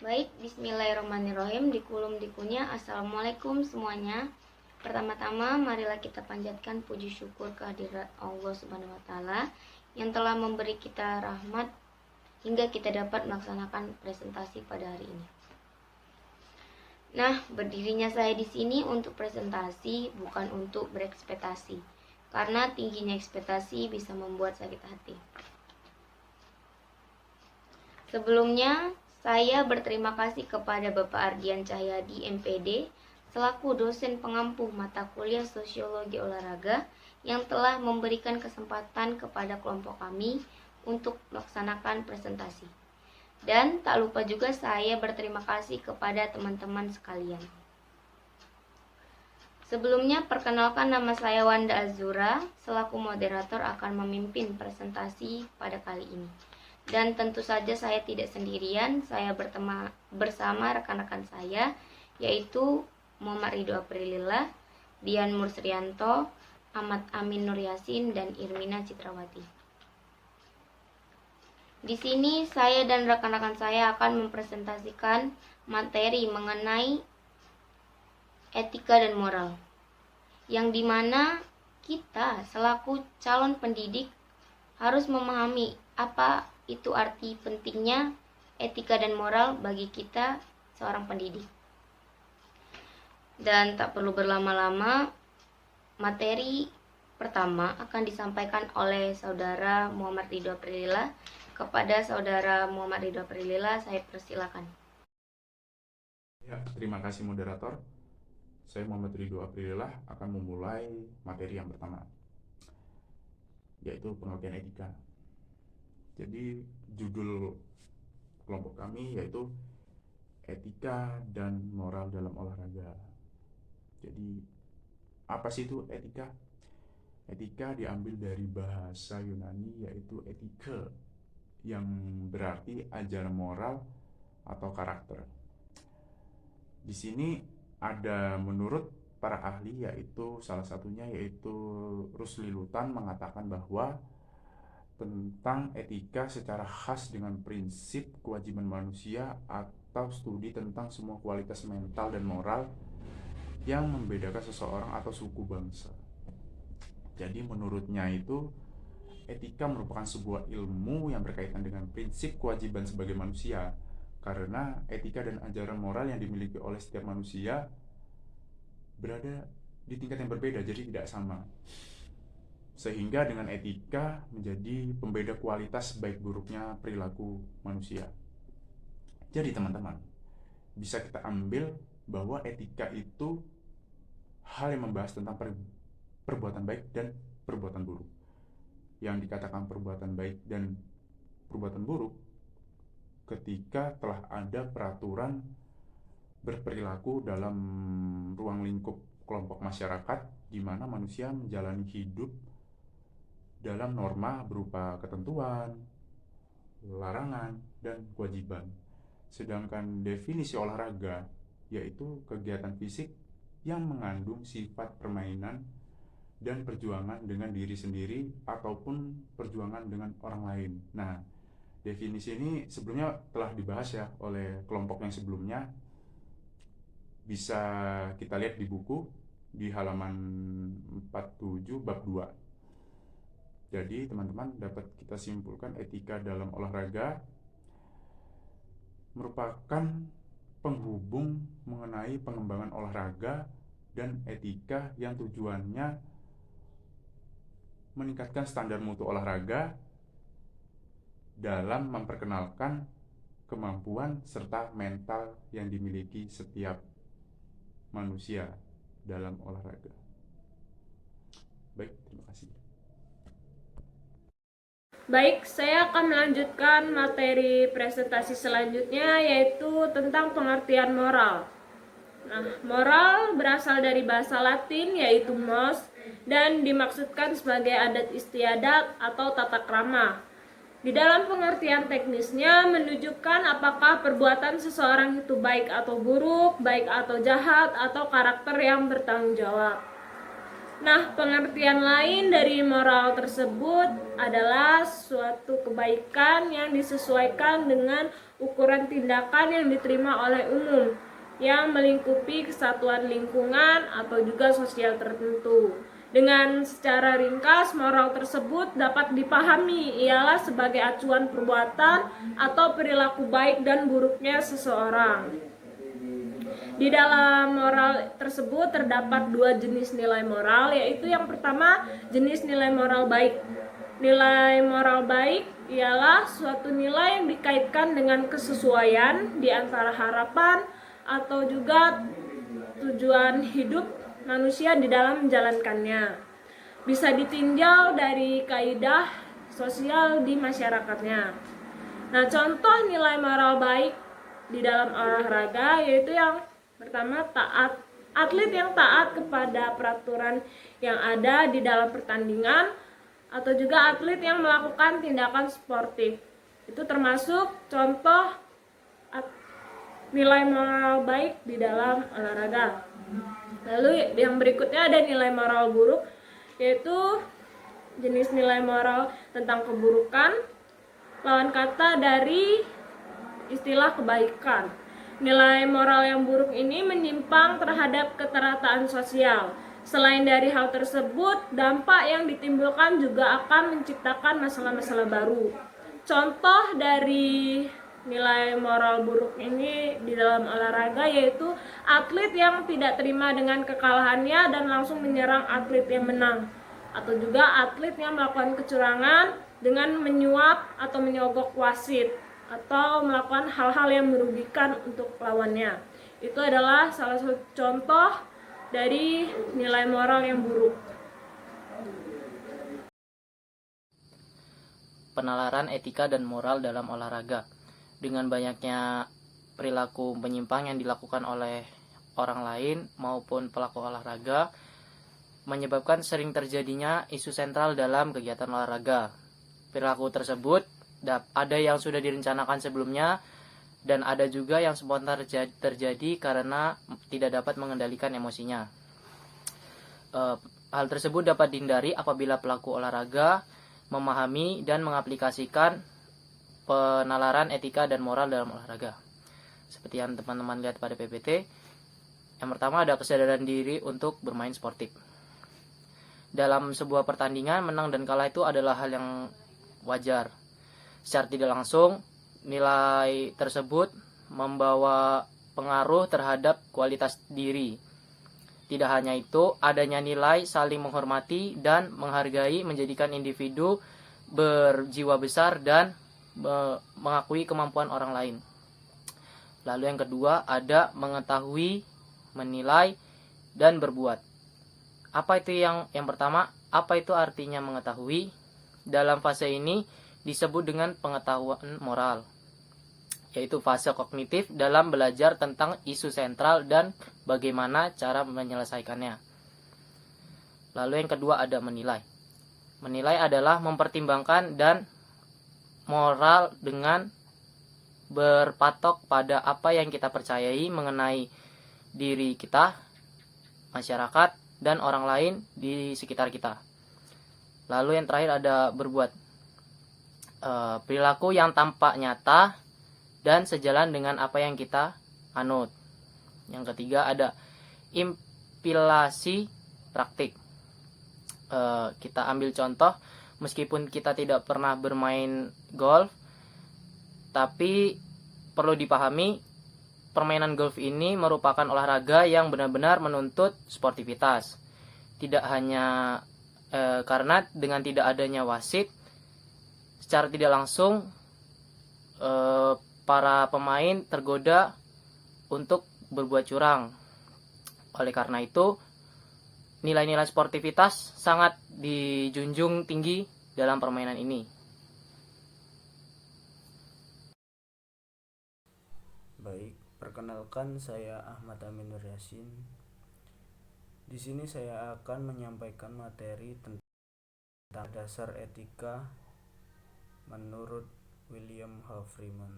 Baik, bismillahirrahmanirrahim. Dikulum-dikunya, assalamualaikum semuanya. Pertama-tama, marilah kita panjatkan puji syukur kehadirat Allah Subhanahu wa Ta'ala yang telah memberi kita rahmat hingga kita dapat melaksanakan presentasi pada hari ini. Nah, berdirinya saya di sini untuk presentasi bukan untuk berekspektasi, karena tingginya ekspektasi bisa membuat sakit hati. Sebelumnya, saya berterima kasih kepada Bapak Ardian Cahyadi MPD selaku dosen pengampu mata kuliah Sosiologi Olahraga yang telah memberikan kesempatan kepada kelompok kami untuk melaksanakan presentasi. Dan tak lupa juga saya berterima kasih kepada teman-teman sekalian. Sebelumnya, perkenalkan, nama saya Wanda Azura, selaku moderator akan memimpin presentasi pada kali ini. Dan tentu saja saya tidak sendirian, saya bersama rekan-rekan saya, yaitu Muhammad Ridho Aprilillah, Dian Mursrianto, Ahmad Amin Nur Yasin, dan Irmina Citrawati. Di sini saya dan rekan-rekan saya akan mempresentasikan materi mengenai etika dan moral, yang dimana kita selaku calon pendidik harus memahami apa itu arti pentingnya etika dan moral bagi kita seorang pendidik. Dan tak perlu berlama-lama, materi pertama akan disampaikan oleh saudara Muhammad Ridho Aprilillah. Kepada saudara Muhammad Ridho Aprilillah, saya persilakan. Ya, terima kasih moderator. Saya Muhammad Ridho Aprilillah akan memulai materi yang pertama, yaitu pengertian etika. Jadi judul kelompok kami yaitu etika dan moral dalam olahraga. Jadi apa sih itu etika? Etika diambil dari bahasa Yunani yaitu etike, yang berarti ajaran moral atau karakter. Di sini ada menurut para ahli, yaitu salah satunya yaitu Rusli Lutan mengatakan bahwa tentang etika secara khas dengan prinsip kewajiban manusia atau studi tentang semua kualitas mental dan moral yang membedakan seseorang atau suku bangsa. Jadi menurutnya itu etika merupakan sebuah ilmu yang berkaitan dengan prinsip kewajiban sebagai manusia, karena etika dan ajaran moral yang dimiliki oleh setiap manusia berada di tingkat yang berbeda, jadi tidak sama. Sehingga dengan etika menjadi pembeda kualitas baik buruknya perilaku manusia. Jadi teman-teman, bisa kita ambil bahwa etika itu hal yang membahas tentang perbuatan baik dan perbuatan buruk. Yang dikatakan perbuatan baik dan perbuatan buruk ketika telah ada peraturan berperilaku dalam ruang lingkup kelompok masyarakat, di mana manusia menjalani hidup dalam norma berupa ketentuan, larangan, dan kewajiban. Sedangkan definisi olahraga yaitu kegiatan fisik yang mengandung sifat permainan dan perjuangan dengan diri sendiri ataupun perjuangan dengan orang lain. Nah, definisi ini sebelumnya telah dibahas ya oleh kelompok yang sebelumnya. Bisa kita lihat di buku di halaman 47 bab 2. Jadi teman-teman dapat kita simpulkan etika dalam olahraga merupakan penghubung mengenai pengembangan olahraga dan etika yang tujuannya meningkatkan standar mutu olahraga dalam memperkenalkan kemampuan serta mental yang dimiliki setiap manusia dalam olahraga. Baik, terima kasih. Baik, saya akan melanjutkan materi presentasi selanjutnya, yaitu tentang pengertian moral. Nah, moral berasal dari bahasa Latin yaitu mos dan dimaksudkan sebagai adat istiadat atau tata krama. Di dalam pengertian teknisnya menunjukkan apakah perbuatan seseorang itu baik atau buruk, baik atau jahat, atau karakter yang bertanggung jawab. Nah, pengertian lain dari moral tersebut adalah suatu kebaikan yang disesuaikan dengan ukuran tindakan yang diterima oleh umum yang melingkupi kesatuan lingkungan atau juga sosial tertentu. Dengan secara ringkas, moral tersebut dapat dipahami ialah sebagai acuan perbuatan atau perilaku baik dan buruknya seseorang. Di dalam moral tersebut terdapat dua jenis nilai moral, yaitu yang pertama jenis nilai moral baik. Nilai moral baik ialah suatu nilai yang dikaitkan dengan kesesuaian di antara harapan atau juga tujuan hidup manusia di dalam menjalankannya. Bisa ditinjau dari kaidah sosial di masyarakatnya. Nah, contoh nilai moral baik di dalam olahraga yaitu yang pertama taat. Atlet yang taat kepada peraturan yang ada di dalam pertandingan atau juga atlet yang melakukan tindakan sportif. Itu termasuk contoh nilai moral baik di dalam olahraga. Lalu yang berikutnya ada nilai moral buruk, yaitu jenis nilai moral tentang keburukan, lawan kata dari istilah kebaikan. Nilai moral yang buruk ini menyimpang terhadap keterataan sosial. Selain dari hal tersebut, dampak yang ditimbulkan juga akan menciptakan masalah-masalah baru. Contoh dari nilai moral buruk ini di dalam olahraga yaitu atlet yang tidak terima dengan kekalahannya dan langsung menyerang atlet yang menang, atau juga atlet yang melakukan kecurangan dengan menyuap atau menyogok wasit atau melakukan hal-hal yang merugikan untuk lawannya. Itu adalah salah satu contoh dari nilai moral yang buruk. Penalaran etika dan moral dalam olahraga. Dengan banyaknya perilaku menyimpang yang dilakukan oleh orang lain maupun pelaku olahraga, menyebabkan sering terjadinya isu sentral dalam kegiatan olahraga. Perilaku tersebut ada yang sudah direncanakan sebelumnya dan ada juga yang spontan terjadi karena tidak dapat mengendalikan emosinya. Hal tersebut dapat dihindari apabila pelaku olahraga memahami dan mengaplikasikan penalaran etika dan moral dalam olahraga. Seperti yang teman-teman lihat pada PPT, yang pertama ada kesadaran diri untuk bermain sportif. Dalam sebuah pertandingan, menang dan kalah itu adalah hal yang wajar. Secara tidak langsung, nilai tersebut membawa pengaruh terhadap kualitas diri. Tidak hanya itu, adanya nilai saling menghormati dan menghargai menjadikan individu berjiwa besar dan mengakui kemampuan orang lain. Lalu yang kedua ada mengetahui, menilai, dan berbuat. Apa itu yang pertama? Apa itu artinya mengetahui? Dalam fase ini disebut dengan pengetahuan moral, yaitu fase kognitif dalam belajar tentang isu sentral dan bagaimana cara menyelesaikannya. Lalu yang kedua ada menilai. Menilai adalah mempertimbangkan dan moral dengan berpatok pada apa yang kita percayai mengenai diri kita, masyarakat, dan orang lain di sekitar kita. Lalu yang terakhir ada berbuat. Perilaku yang tampak nyata dan sejalan dengan apa yang kita anut. Yang ketiga ada impilasi praktik. Kita ambil contoh, meskipun kita tidak pernah bermain golf, tapi perlu dipahami permainan golf ini merupakan olahraga yang benar-benar menuntut sportivitas. Tidak hanya karena dengan tidak adanya wasit, secara tidak langsung para pemain tergoda untuk berbuat curang. Oleh karena itu, nilai-nilai sportivitas sangat dijunjung tinggi dalam permainan ini. Baik, perkenalkan saya Ahmad Amin Nur Yasin. Di sini saya akan menyampaikan materi tentang dasar etika menurut William H. Freeman.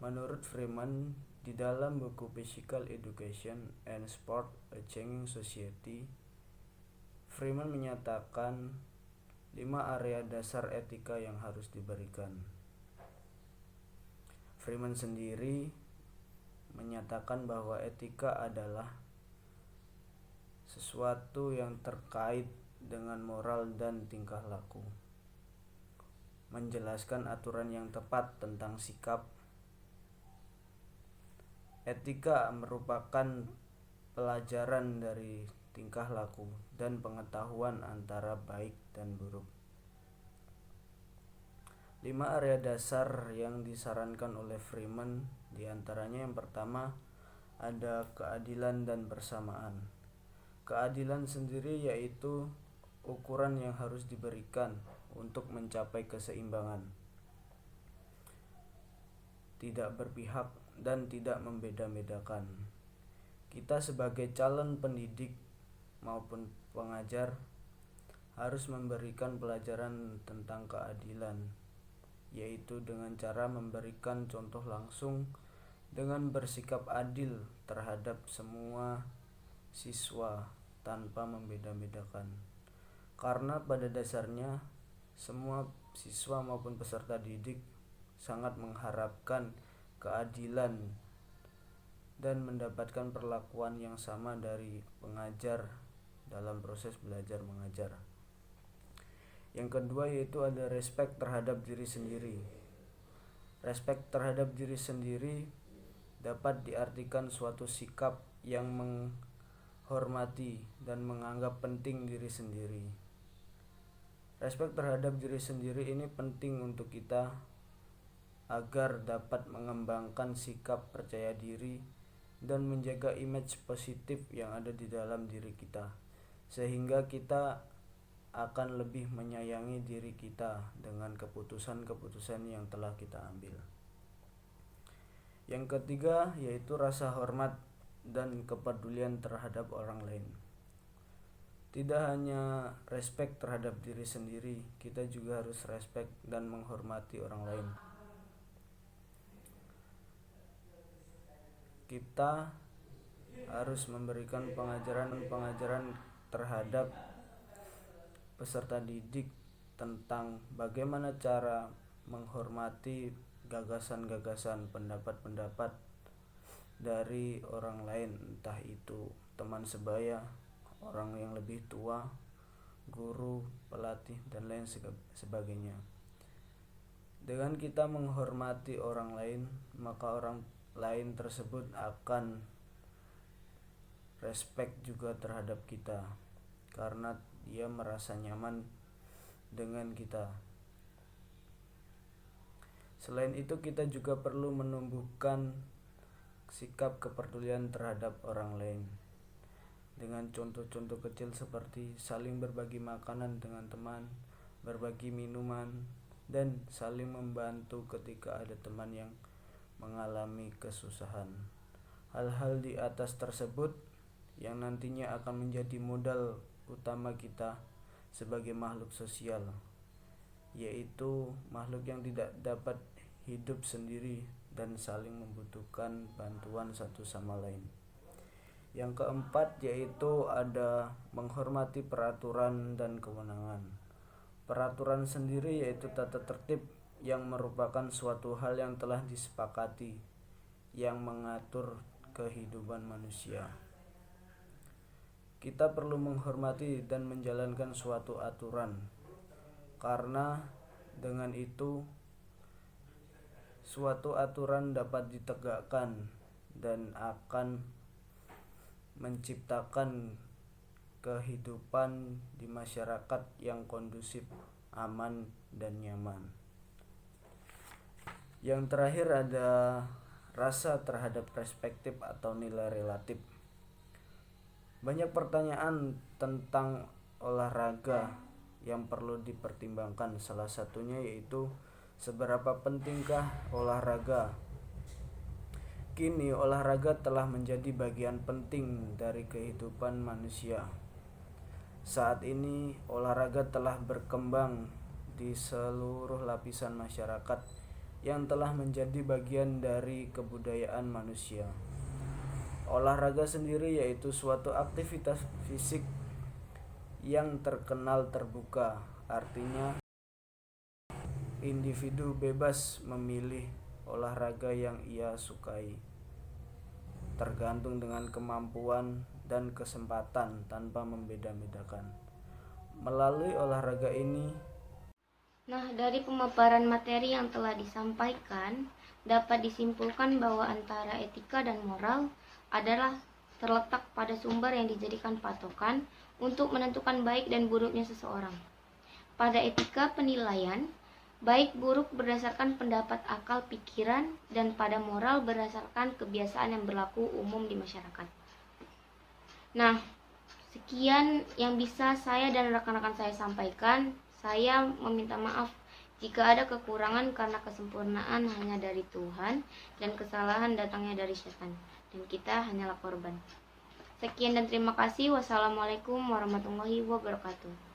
Menurut Freeman, di dalam buku Physical Education and Sport: A Changing Society, Freeman menyatakan 5 area dasar etika yang harus diberikan. Freeman sendiri menyatakan bahwa etika adalah sesuatu yang terkait dengan moral dan tingkah laku, menjelaskan aturan yang tepat tentang sikap. Etika merupakan pelajaran dari tingkah laku dan pengetahuan antara baik dan buruk. 5 area dasar yang disarankan oleh Freeman, diantaranya yang pertama ada keadilan dan persamaan. Keadilan sendiri yaitu ukuran yang harus diberikan untuk mencapai keseimbangan, tidak berpihak dan tidak membeda-bedakan. Kita sebagai calon pendidik maupun pengajar harus memberikan pelajaran tentang keadilan, yaitu dengan cara memberikan contoh langsung dengan bersikap adil terhadap semua siswa tanpa membeda-bedakan. Karena pada dasarnya semua siswa maupun peserta didik sangat mengharapkan keadilan dan mendapatkan perlakuan yang sama dari pengajar dalam proses belajar mengajar. Yang kedua yaitu ada respek terhadap diri sendiri. Respek terhadap diri sendiri dapat diartikan suatu sikap yang menghormati dan menganggap penting diri sendiri. Respek terhadap diri sendiri ini penting untuk kita agar dapat mengembangkan sikap percaya diri dan menjaga image positif yang ada di dalam diri kita, sehingga kita akan lebih menyayangi diri kita dengan keputusan-keputusan yang telah kita ambil. Yang ketiga yaitu rasa hormat dan kepedulian terhadap orang lain. Tidak hanya respek terhadap diri sendiri, kita juga harus respek dan menghormati orang lain. Kita harus memberikan pengajaran terhadap peserta didik tentang bagaimana cara menghormati gagasan-gagasan, pendapat-pendapat dari orang lain, entah itu teman sebaya, orang yang lebih tua, guru, pelatih, dan lain sebagainya. Dengan kita menghormati orang lain, maka orang lain tersebut akan respect juga terhadap kita karena dia merasa nyaman dengan kita. Selain itu, kita juga perlu menumbuhkan sikap kepedulian terhadap orang lain dengan contoh-contoh kecil seperti saling berbagi makanan dengan teman, berbagi minuman, dan saling membantu ketika ada teman yang mengalami kesusahan. Hal-hal di atas tersebut yang nantinya akan menjadi modal utama kita sebagai makhluk sosial, yaitu makhluk yang tidak dapat hidup sendiri dan saling membutuhkan bantuan satu sama lain. Yang keempat yaitu ada menghormati peraturan dan kewenangan. Peraturan sendiri yaitu tata tertib yang merupakan suatu hal yang telah disepakati yang mengatur kehidupan manusia. Kita perlu menghormati dan menjalankan suatu aturan, karena dengan itu suatu aturan dapat ditegakkan dan akan menciptakan kehidupan di masyarakat yang kondusif, aman, dan nyaman. Yang terakhir ada rasa terhadap perspektif atau nilai relatif. Banyak pertanyaan tentang olahraga yang perlu dipertimbangkan. Salah satunya yaitu seberapa pentingkah olahraga? Kini olahraga telah menjadi bagian penting dari kehidupan manusia. Saat ini olahraga telah berkembang di seluruh lapisan masyarakat yang telah menjadi bagian dari kebudayaan manusia. Olahraga sendiri yaitu suatu aktivitas fisik yang terkenal terbuka, artinya individu bebas memilih olahraga yang ia sukai, tergantung dengan kemampuan dan kesempatan tanpa membeda-bedakan. Melalui olahraga ini, Nah, dari pemaparan materi yang telah disampaikan, dapat disimpulkan bahwa antara etika dan moral adalah terletak pada sumber yang dijadikan patokan untuk menentukan baik dan buruknya seseorang. Pada etika penilaian, baik buruk berdasarkan pendapat akal pikiran, dan pada moral berdasarkan kebiasaan yang berlaku umum di masyarakat. Nah, sekian yang bisa saya dan rekan-rekan saya sampaikan. Saya meminta maaf jika ada kekurangan karena kesempurnaan hanya dari Tuhan dan kesalahan datangnya dari setan, dan kita hanyalah korban. Sekian dan terima kasih. Wassalamualaikum warahmatullahi wabarakatuh.